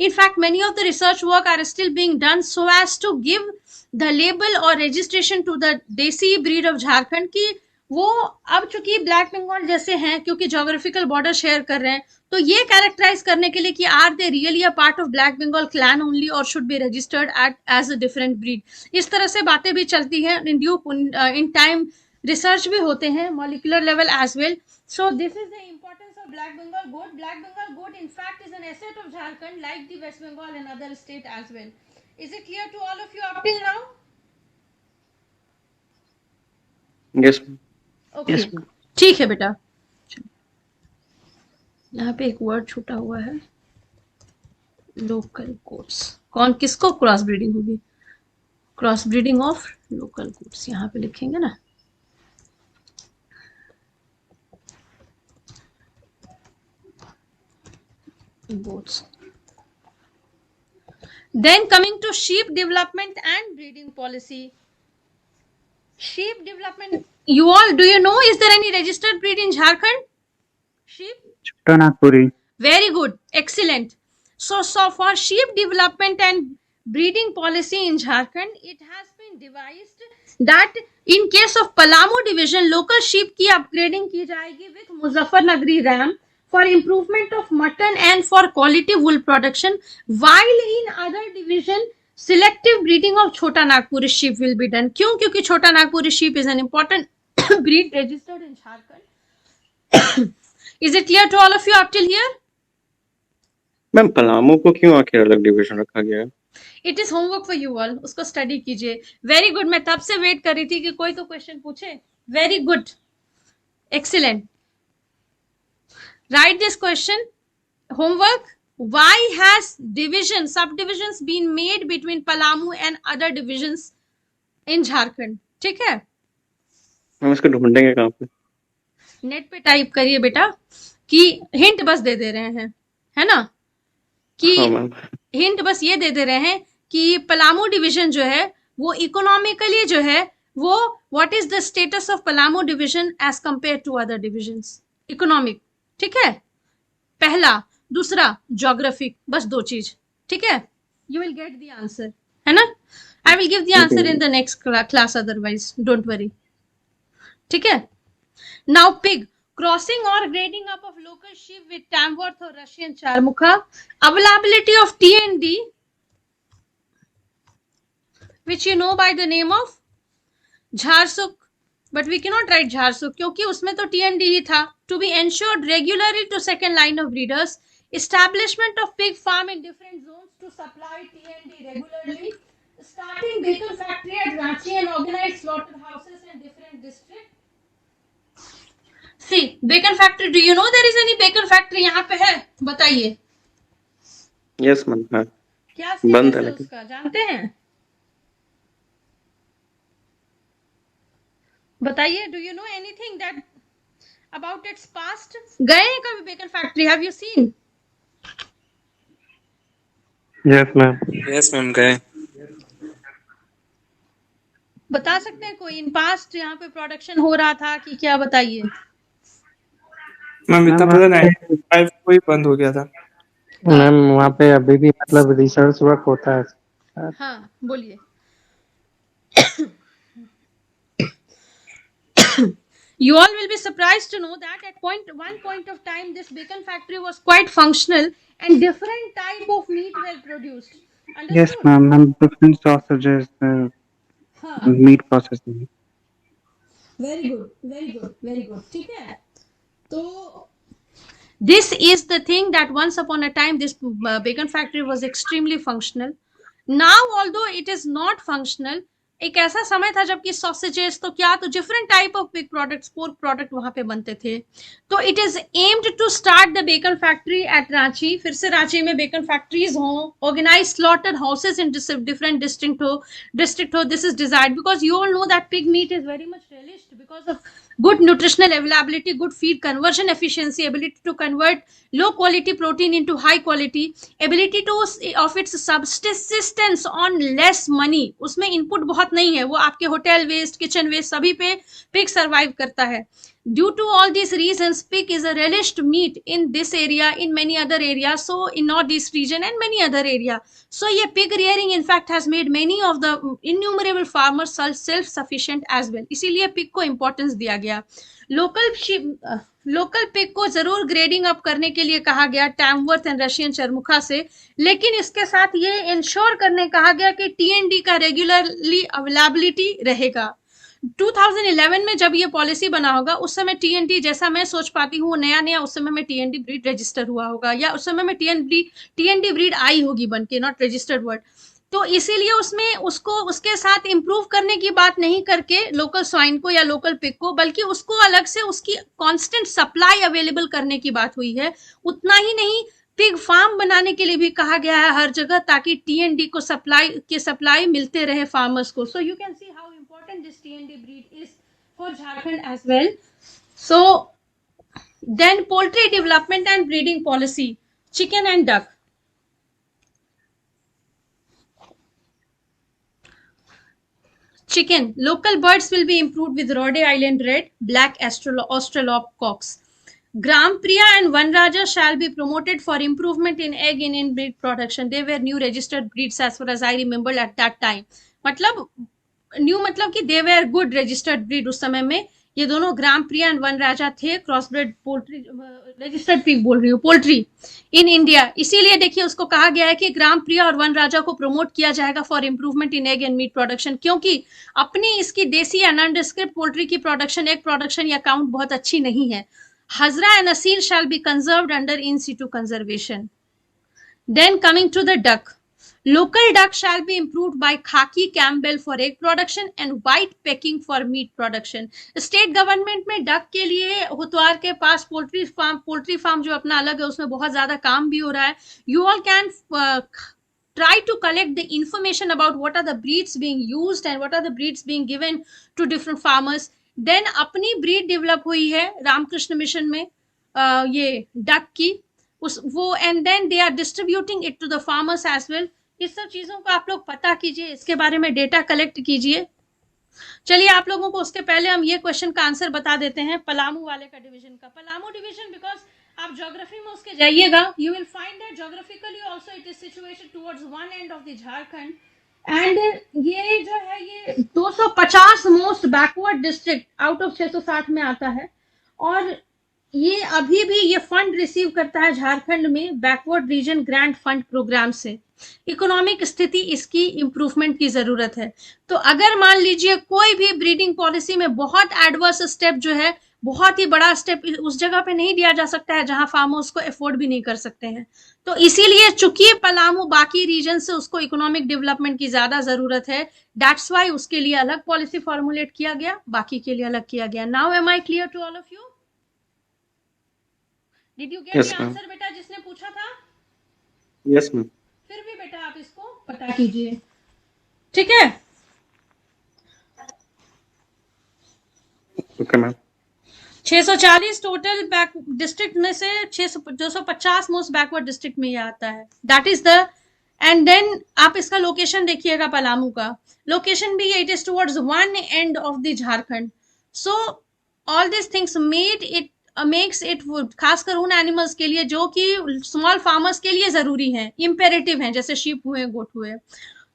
In fact, many of the research work are still being done so as to give the label or registration to the desi breed of Jharkhand, कि वो अब चूंकि black Bengal जैसे हैं, क्योंकि geographical border share कर रहे हैं, तो ये कैरेक्टराइज करने के लिए कि are they really a part of black Bengal clan only or should be registered as a different breed. इस तरह से बातें भी चलती हैं. इन टाइम रिसर्च भी होते हैं molecular level as well. So this is the importance of black Bengal goat. Black Bengal goat in fact is an asset of Jharkhand like the West Bengal and other state as well. Is it clear to all of you up till now? Yes. Okay, ठीक है बेटा. यहाँ पे एक word छूटा हुआ है, local codes. कौन किसको क्रॉस ब्रीडिंग होगी? Cross breeding of local codes यहाँ पे लिखेंगे ना. Boats. Then coming to sheep development and breeding policy. Sheep development. You all, do you know, is there any registered breed in Jharkhand? Sheep? Chota Nagpuri. Very good. Excellent. So for sheep development and breeding policy in Jharkhand, it has been devised that in case of Palamu division, local sheep की upgrading की जाएगी with Muzaffarnagari ram for improvement of mutton and for quality wool production, while in other division selective breeding of Chota Nagpuri sheep will be done. क्यों? क्योंकि Chota Nagpuri sheep is an important breed registered in Jharkhand. Is it clear to all of you up till here? Ma'am Palamu को क्यों आखिर अलग division रखा गया है? It is homework for you all, उसको स्टडी कीजिए. Very good. मैं तब से वेट कर रही थी कि कोई तो क्वेश्चन पूछे. Very good, excellent. Right this question, homework. Why has subdivisions been made between Palamu and other divisions in Jharkhand? ठीक है, हम इसको ढूंढेंगे कहाँ पे? नेट पे टाइप करिए बेटा, कि हिंट बस दे दे रहे हैं, है ना, कि हाँ मैम. हिंट बस ये दे दे रहे हैं कि पलामू डिवीजन जो है वो इकोनॉमिकली जो है वो what is the status of Palamu division as compare to other divisions. Economic, ठीक है, पहला. दूसरा ज्योग्राफिक. बस दो चीज, ठीक है. You will get the answer, है ना. I will give the answer in the next class, otherwise don't worry, ठीक है. Now pig. Crossing or grading up of local sheep with Tamworth or Russian Charmukha. Availability of TND, which you know by the name of Jharsuk, but we cannot write Jharsuk क्योंकि उसमें तो TND ही था. To be ensured regularly to second line of breeders. Establishment of pig farm in different zones to supply TND regularly. starting bacon factory at Ranchi and organized slaughterhouses in different districts. See, bacon factory, do you know there is any bacon factory यहाँ पे है? बताइए yes ma'am, हाँ क्या बंद status है है लेकिन। उसका, जानते हैं? बताइए, do you know anything that about its past? गए हैं कभी bacon factory? Have you seen? Yes, ma'am. Yes ma'am गए। बता सकते हैं कोई इन पास्ट यहाँ पे प्रोडक्शन हो रहा था कि क्या? बताइए। मैम इतना मैम पता 95 को ही बंद हो गया था। मैम वहाँ पे अभी भी मतलब रिसर्च वर्क होता है। हाँ, बोलिए। You all will be surprised to know that at one point of time, this bacon factory was quite functional and different type of meat were produced. Understood? Yes, ma'am. Ma'am, different sausages, हाँ, meat processing. very good, very good, very good. ठीक है? तो this is the thing that once upon a time this bacon factory was extremely functional. Now, although it is not functional, एक ऐसा समय था जबकि sausages तो क्या, तो different type of pig products, pork product वहां पे बनते थे। तो it is aimed to start the bacon factory at Ranchi. फिर से रांची में बेकन फैक्ट्रीज हो, organize slaughter houses in different district हो। This is desired because you all know that pig meat is very much relished because of good nutritional availability, good feed conversion efficiency, ability to convert low quality protein into high quality, ability to of its subsistence on less money. उसमें input बहुत नहीं है, वो आपके hotel waste, kitchen waste सभी पे pig survive करता है। Due to all these reasons, pig is a relished meat in this area, in many other areas, so in northeast region and many other area. So ये pig rearing in fact has made many of the innumerable farmers self sufficient as well. इसीलिए pig को importance दिया गया। Local pig को जरूर grading up करने के लिए कहा गया टैमवर्थ एंड रशियन चरमुखा से, लेकिन इसके साथ ये इंश्योर करने कहा गया कि टीएनडी का रेगुलरली अवेलेबिलिटी रहेगा। 2011 में जब ये पॉलिसी बना होगा उस समय टीएनडी, जैसा मैं सोच पाती हूँ, नया नया उस समय में टीएनडी ब्रीड रजिस्टर हुआ होगा, या उस समय में टीएनडी ब्रीड आई होगी बन के, नॉट रजिस्टर्ड वर्ड। तो इसीलिए उसमें उसको उसके साथ इम्प्रूव करने की बात नहीं करके लोकल स्वाइन को या लोकल पिग को, बल्कि उसको अलग से उसकी कांस्टेंट सप्लाई अवेलेबल करने की बात हुई है। उतना ही नहीं, पिग फार्म बनाने के लिए भी कहा गया है हर जगह, ताकि टीएनडी को सप्लाई मिलते रहे फार्मर्स को। So you can see how important this TND breed is for Jharkhand as well. So then poultry development and breeding policy, chicken and duck. Chicken, local birds will be improved with Rhode Island Red, Black Australorp cocks. Gram Priya and Vanraja shall be promoted for improvement in egg and inbreed production. They were new registered breeds as far as I remember at that time. मतलब new मतलब कि they were good registered breed. उस समय में ये दोनों ग्राम प्रिया and one राजा थे, cross bread poultry, registered pig बोल रही हूँ, पोल्ट्री इन इंडिया। इसीलिए देखिए उसको कहा गया है कि ग्राम प्रिया और वन राजा को प्रमोट किया जाएगा for improvement in egg and meat production, क्योंकि अपनी इसकी देसी या नॉन डिस्क्रिप्ट पोल्ट्री की प्रोडक्शन, एग प्रोडक्शन या काउंट बहुत अच्छी नहीं है। Hazra and Aseel shall be conserved under in situ conservation. Then coming to the duck, local duck shall be improved by Khaki Campbell for egg production and white Peking for meat production. State government में duck के लिए होतवार के पास poultry farm जो अपना अलग है, उसमें बहुत ज्यादा काम भी हो रहा है। You all can try to collect the information about what are the breeds being used and what are the breeds being given to different farmers. Then अपनी breed develop हुई है रामकृष्ण मिशन में ये डक की, वो and then they are distributing it to the farmers as well. इस सब चीजों को आप लोग पता कीजिए, इसके बारे में डेटा कलेक्ट कीजिए। चलिए आप लोगों को उसके पहले हम ये क्वेश्चन का आंसर बता देते हैं पलामू वाले का डिवीजन का। पलामू डिवीजन, बिकॉज आप ज्योग्राफी में उसके जाइएगा, you will find that geographically also it is situated towards one end of the Jharkhand, and ये जो है ये 250 most backward district out of 660 में आता है, और ये अभी भी ये फंड रिसीव करता है झारखंड में backward region grant fund programme से। इकोनॉमिक स्थिति इसकी इंप्रूवमेंट की जरूरत है। तो अगर मान लीजिए कोई भी ब्रीडिंग पॉलिसी में बहुत एडवर्स स्टेप जो है बहुत ही बड़ा स्टेप उस जगह पे नहीं दिया जा सकता है जहां फार्मर्स को अफोर्ड भी नहीं कर सकते हैं। तो इसीलिए चूंकि पलामू बाकी रीजन से उसको इकोनॉमिक डेवलपमेंट की ज्यादा जरूरत है, दैट्स वाई उसके लिए अलग पॉलिसी फॉर्मुलेट किया गया, बाकी के लिए अलग किया गया। Now am I clear to all of you? Did you get yes the ma'am. Answer बेटा जिसने पूछा था? Yes ma'am. फिर भी बेटा आप इसको पता कीजिए, ठीक है? Okay ma'am. 640 total back district में से 250 मोस्ट बैकवर्ड डिस्ट्रिक्ट में ये आता है, that is the. And then आप इसका लोकेशन देखिएगा, पलामू का लोकेशन भी it is towards one end of the Jharkhand. So all this things made it makes it, खासकर उन एनिमल्स के लिए जो कि स्मॉल फार्मर्स के लिए जरूरी हैं, इम्पेरेटिव हैं, जैसे शीप हुए, गोट हुए,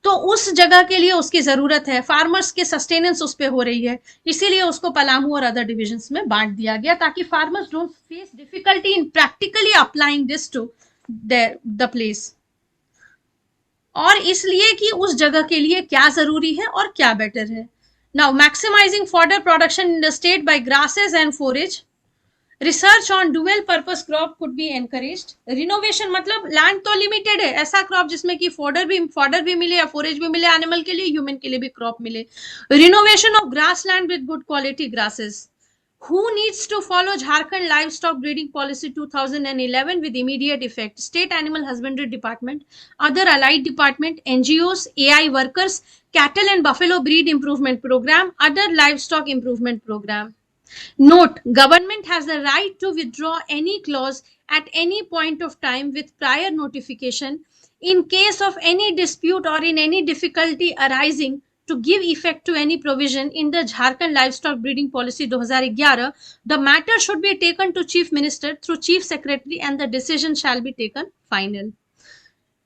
तो उस जगह के लिए उसकी जरूरत है, फार्मर्स के सस्टेनेंस उस पे हो रही है, इसीलिए उसको पलामू और अदर डिविजन्स में बांट दिया गया ताकि farmers don't face difficulty in practically applying this to the place. और इसलिए कि उस जगह के लिए क्या जरूरी है और क्या बेटर है। Now maximising fodder production in the state by grasses and forage, research on dual purpose crop could be encouraged. Renovation मतलब लैंड तो लिमिटेड है, ऐसा क्रॉप जिसमें कि फॉडर भी मिले या फोरेज भी मिले, एनिमल के लिए, ह्यूमन के लिए भी क्रॉप मिले। Renovation of grass land with good quality grasses. Who needs to follow Jharkhand Livestock Breeding Policy 2011 with immediate effect? State Animal Husbandry Department, other allied department, NGOs, AI workers, Cattle and Buffalo Breed Improvement Program, other livestock improvement program. Note, government has the right to withdraw any clause at any point of time with prior notification in case of any dispute or in any difficulty arising to give effect to any provision in the Jharkhand Livestock Breeding Policy 2011. The matter should be taken to Chief Minister through Chief Secretary and the decision shall be taken final.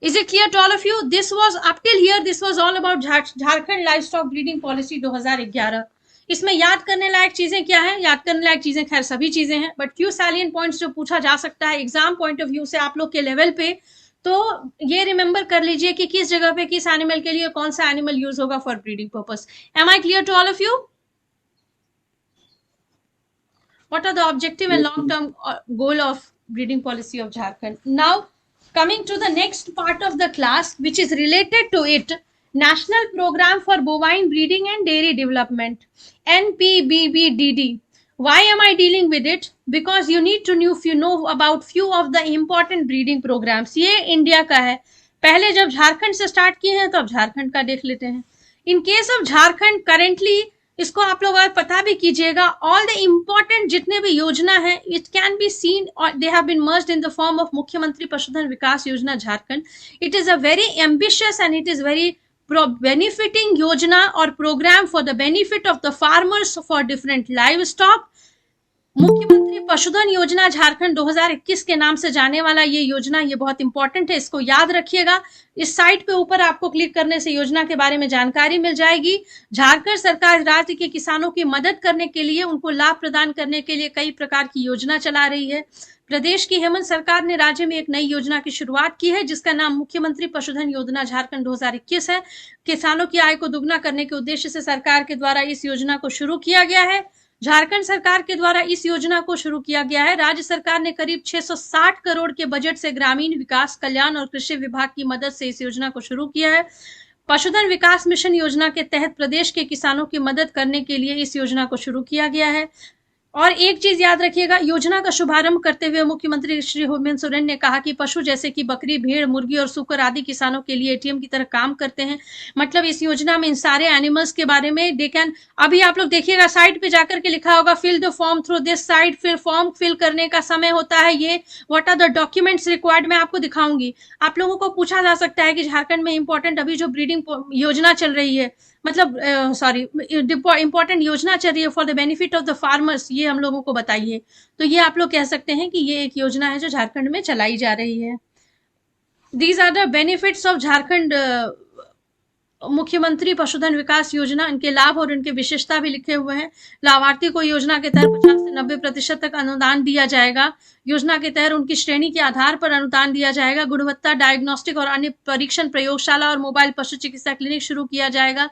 Is it clear to all of you? This was up till here, this was all about Jharkhand Livestock Breeding Policy 2011. इसमें याद करने लायक चीजें क्या है? याद करने लायक चीजें खैर सभी चीजें हैं, बट फ्यू सैलिएंट पॉइंट्स जो पूछा जा सकता है एग्जाम पॉइंट ऑफ व्यू से आप लोग के लेवल पे, तो ये रिमेंबर कर लीजिए कि किस जगह पे किस एनिमल के लिए कौन सा एनिमल यूज होगा for breeding purpose. Am I clear to all of you? What are the objective and long term goal of breeding policy of Jharkhand? Now coming to the next part of the class which is related to it, National Program for Bovine Breeding and Dairy Development, NPBBDD. Why am I dealing with it? Because you need to know about few of the important breeding programs. ये India का है, पहले जब झारखंड से start किए हैं तो अब झारखंड का देख लेते हैं। इन केस ऑफ झारखंड करेंटली इसको आप लोग अगर पता भी कीजिएगा, ऑल द इम्पोर्टेंट जितने भी योजना है इट कैन बी सीन और they have been merged in the form of Mukhyamantri Pashudhan Vikas Yojana Jharkhand. It is a very ambitious and it is very benefiting yojana और programme for the benefit of the farmers for different livestock. Mukhyamantri Pashudhan योजना झारखंड 2021 के नाम से जाने वाला ये योजना, ये बहुत इंपॉर्टेंट है, इसको याद रखिएगा। इस साइट पे ऊपर आपको क्लिक करने से योजना के बारे में जानकारी मिल जाएगी। झारखंड सरकार राज्य के किसानों की मदद करने के लिए, उनको लाभ प्रदान करने के लिए कई प्रकार की योजना चला रही है। प्रदेश की हेमंत सरकार ने राज्य में एक नई योजना की शुरुआत की है जिसका नाम मुख्यमंत्री पशुधन योजना झारखंड 2021 है। किसानों की आय को दुगना करने के उद्देश्य से सरकार के द्वारा इस योजना को शुरू किया गया है। झारखंड सरकार के द्वारा इस योजना को शुरू किया गया है। राज्य सरकार ने करीब 660 करोड़ के बजट से ग्रामीण विकास, कल्याण और कृषि विभाग की मदद से इस योजना को शुरू किया है। पशुधन विकास मिशन योजना के तहत प्रदेश के किसानों की मदद करने के लिए इस योजना को शुरू किया गया है। और एक चीज याद रखिएगा, योजना का शुभारंभ करते हुए मुख्यमंत्री श्री हेमंत सोरेन ने कहा कि पशु जैसे कि बकरी, भेड़, मुर्गी और सूकर आदि किसानों के लिए एटीएम की तरह काम करते हैं। मतलब इस योजना में इन सारे एनिमल्स के बारे में दे कैन, अभी आप लोग देखिएगा साइट पे जाकर के लिखा होगा fill the form through this site. फिर फॉर्म फिल करने का समय होता है ये, what are the documents required मैं आपको दिखाऊंगी। आप लोगों को पूछा जा सकता है कि झारखंड में इंपॉर्टेंट अभी जो ब्रीडिंग योजना चल रही है, मतलब इंपॉर्टेंट योजना चल रही है for the benefit of the farmers, ये हम लोगों को बताइए। तो ये आप लोग कह सकते हैं कि ये एक योजना है जो झारखंड में चलाई जा रही है। These are the benefits of Jharkhand Mukhyamantri Pashudhan Vikas योजना। इनके लाभ और इनके विशेषता भी लिखे हुए हैं। लाभार्थी को योजना के तहत 50 से 90% तक अनुदान दिया जाएगा। योजना के तहत उनकी श्रेणी के आधार पर अनुदान दिया जाएगा। गुणवत्ता डायग्नोस्टिक और अन्य परीक्षण प्रयोगशाला और मोबाइल पशु चिकित्सा क्लिनिक शुरू किया जाएगा।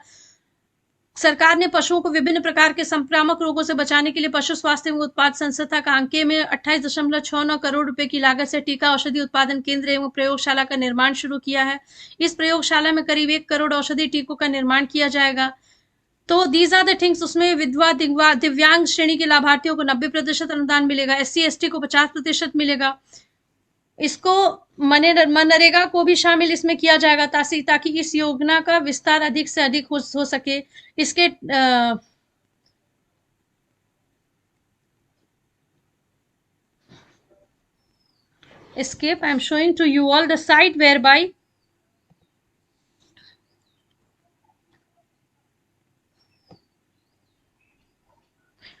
सरकार ने पशुओं को विभिन्न प्रकार के संक्रामक रोगों से बचाने के लिए पशु स्वास्थ्य एवं उत्पाद संस्था कांके में 28.69 करोड़ रुपए की लागत से टीका औषधि उत्पादन केंद्र एवं प्रयोगशाला का निर्माण शुरू किया है। इस प्रयोगशाला में करीब 1 करोड़ औषधि टीकों का निर्माण किया जाएगा। तो दीज आर द थिंग्स, उसमें विधवा दिव्यांग श्रेणी के लाभार्थियों को 90% अनुदान मिलेगा, SC ST को 50% मिलेगा। इसको मनरेगा को भी शामिल इसमें किया जाएगा ताकि इस योजना का विस्तार अधिक से अधिक हो सके। इसके escape, I am showing to you all the site whereby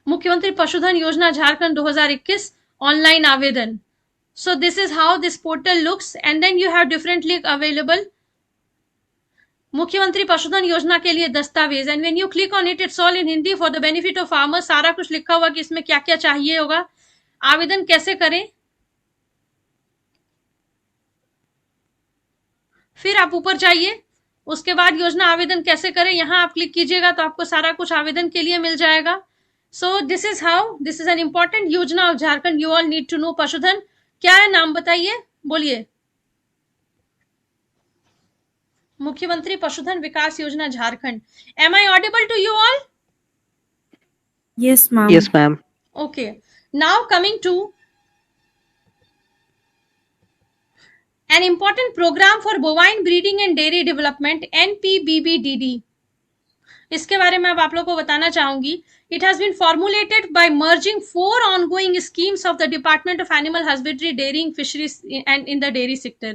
मुख्यमंत्री पशुधन योजना झारखंड 2021 ऑनलाइन आवेदन। So this is how this portal looks, and then you have different link available. मुख्यमंत्री पशुधन योजना के लिए दस्तावेज, and when you click on it, it's all in Hindi for the benefit of farmers. सारा कुछ लिखा हुआ कि इसमें क्या क्या चाहिए होगा, आवेदन कैसे करें। फिर आप ऊपर जाइए, उसके बाद योजना आवेदन कैसे करें, यहां आप क्लिक कीजिएगा तो आपको सारा कुछ आवेदन के लिए मिल जाएगा। So this is how, this is an important योजना of Jharkhand, you all need to know। पशुधन क्या है, नाम बताइए, बोलिए। मुख्यमंत्री Pashudhan Vikas Yojana Jharkhand. Am I audible to you all? Yes, ma'am. Yes, ma'am. Okay. Now coming to an important program for bovine breeding and dairy development, NPBBDD। इसके बारे में अब आप लोगों को बताना चाहूंगी। It has been formulated by merging 4 ongoing schemes of the Department of Animal Husbandry, Dairying, Fisheries and in the dairy sector.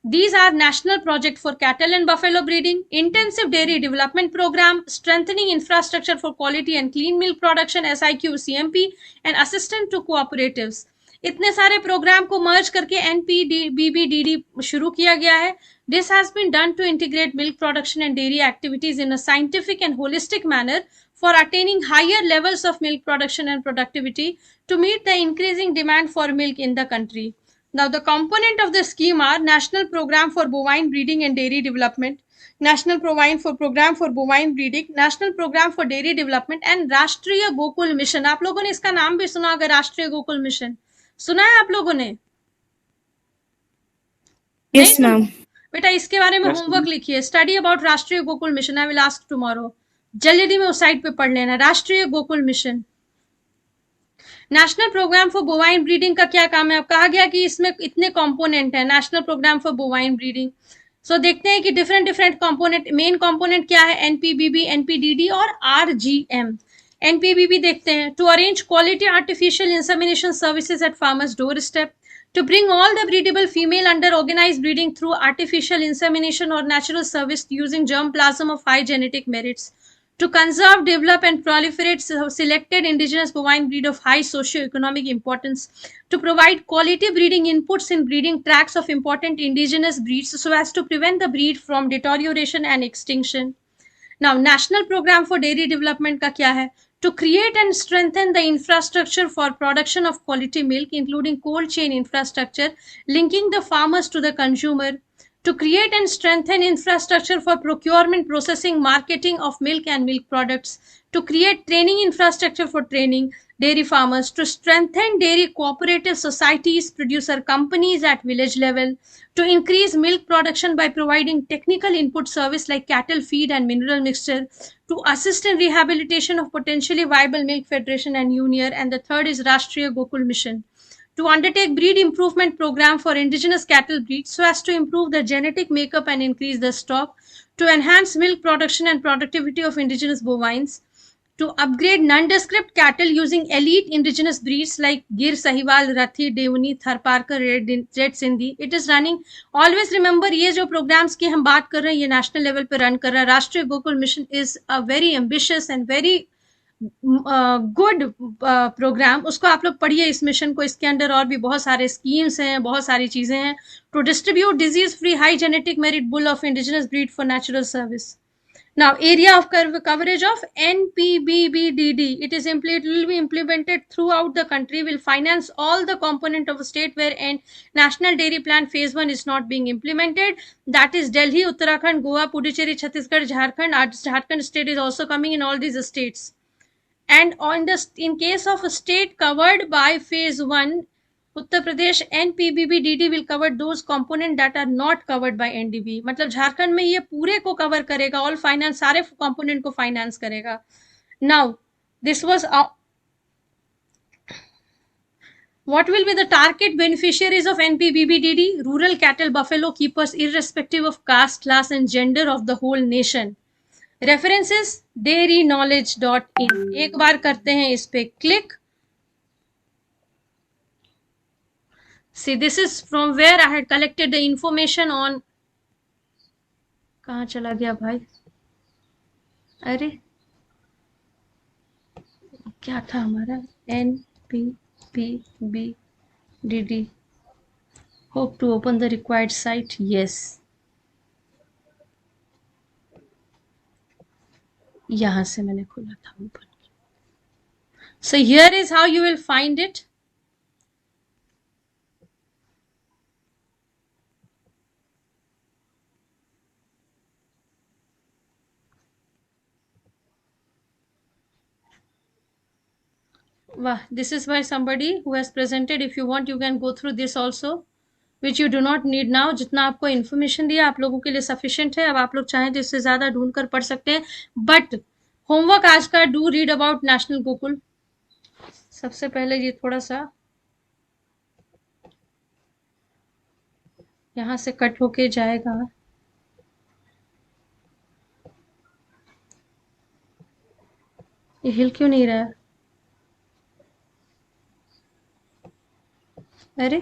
These are National Project for Cattle and Buffalo Breeding, Intensive Dairy Development Program, Strengthening Infrastructure for Quality and Clean Milk Production SIQ CMP, and Assistant to Cooperatives। इतने सारे programme को मर्ज करके NPBBDD शुरू किया गया है। This has been done to integrate milk production and dairy activities in a scientific and holistic manner for attaining higher levels of milk production and productivity to meet the increasing demand for milk in the country. Now, the component of the scheme are National Program for Bovine Breeding and Dairy Development, National Program for Bovine Breeding, National Program for Dairy Development, and राष्ट्रीय Gokul mission. आप लोगों ने इसका नाम भी सुना होगा, राष्ट्रीय गोकुल मिशन सुना है आप लोगों ने? Yes, ma'am. बेटा इसके बारे में होमवर्क लिखिए, study about Rashtriya Gokul Mission. I will ask tomorrow, जल्दी में उस साइट पे पढ़ लेना, Rashtriya Gokul Mission. National programme for bovine Breeding का क्या काम है? अब कहा गया कि इसमें इतने कंपोनेंट है, national programme for bovine breeding. So देखते हैं कि डिफरेंट कंपोनेंट, मेन कंपोनेंट क्या है, NPBB, NPDD और RGM। NPBB देखते हैं, to arrange quality artificial insemination services at farmers doorstep, to bring all the breedable female under organized breeding through artificial insemination or natural service using germplasm of high genetic merits, to conserve, develop and proliferate selected indigenous bovine breed of high socio-economic importance, to provide quality breeding inputs in breeding tracts of important indigenous breeds so as to prevent the breed from deterioration and extinction. Now, National Program for Dairy Development का क्या है? To create and strengthen the infrastructure for production of quality milk, including cold chain infrastructure, linking the farmers to the consumer. To create and strengthen infrastructure for procurement, processing, marketing of milk and milk products. To create training infrastructure for training dairy farmers. To strengthen dairy cooperative societies, producer companies at village level. To increase milk production by providing technical input service like cattle feed and mineral mixture. To assist in rehabilitation of potentially viable milk federation and union. And the third is Rashtriya Gokul Mission. To undertake breed improvement program for indigenous cattle breeds so as to improve the genetic makeup and increase the stock. To enhance milk production and productivity of indigenous bovines. To upgrade nondescript cattle using elite indigenous breeds like Gir, Sahiwal, Rathi, Devani, Tharparkar, Red Sindhi. It is running. Always remember, ये जो programs की हम बात कर रहे हैं, ये national level पे run कर रहा है। Rashtriya Gokul Mission is a very ambitious and very good programme. उसको आप लोग पढ़िए, इस मिशन को। इसके अंदर और भी बहुत सारे स्कीम्स हैं, बहुत सारी चीजें हैं। To distribute disease free high genetic merit bull of indigenous breed for natural service. Now, area of coverage of NPBBDD. It will be implemented throughout the country, will finance all the component of a state where National Dairy Plan Phase 1 is not being implemented. That is Delhi, Uttarakhand, Goa, Puducherry, Chhattisgarh, Jharkhand. Jharkhand state is also coming in all these states. And in case of a state covered by Phase 1, Uttar Pradesh NPBBDD will cover those components that are not covered by NDB. मतलब झारखंड में ये पूरे को cover करेगा, all finance सारे component को finance करेगा. Now, this was what will be the target beneficiaries of NPBBDD? Rural cattle buffalo keepers, irrespective of caste, class, and gender of the whole nation. References dairyknowledge.in. एक बार करते हैं इस पे click. See, this is from where I had collected the information on. कहाँ चला गया भाई? अरे क्या था हमारा? NPBBDD. Hope to open the required site. Yes. यहाँ से मैंने खोला था ऊपर. So here is how you will find it. This is by somebody who has presented. If you want, you can go through this also, which you do not need now. जितना आपको information दिया आप लोगों के लिए sufficient है. अब आप लोग चाहें तो इससे ज़्यादा ढूंढ कर पढ़ सकते हैं. But homework आज का do read about National Gokul. सबसे पहले ये थोड़ा सा यहाँ से कट होके जाएगा. ये हिल क्यों नहीं रहा है? अरे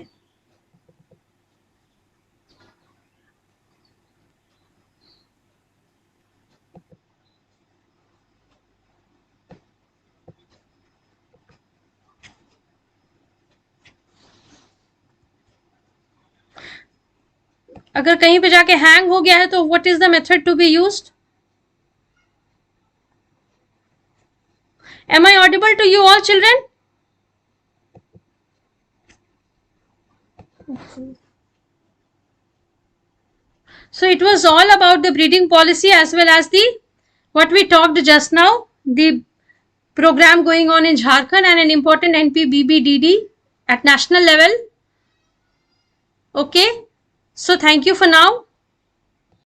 अगर कहीं पे जाके हैंग हो गया है तो what is the method to be used? Am I audible to you all, children? So it was all about the breeding policy as well as the what we talked just now, the program going on in Jharkhand and an important NPBBDD at national level. Okay, so thank you for now.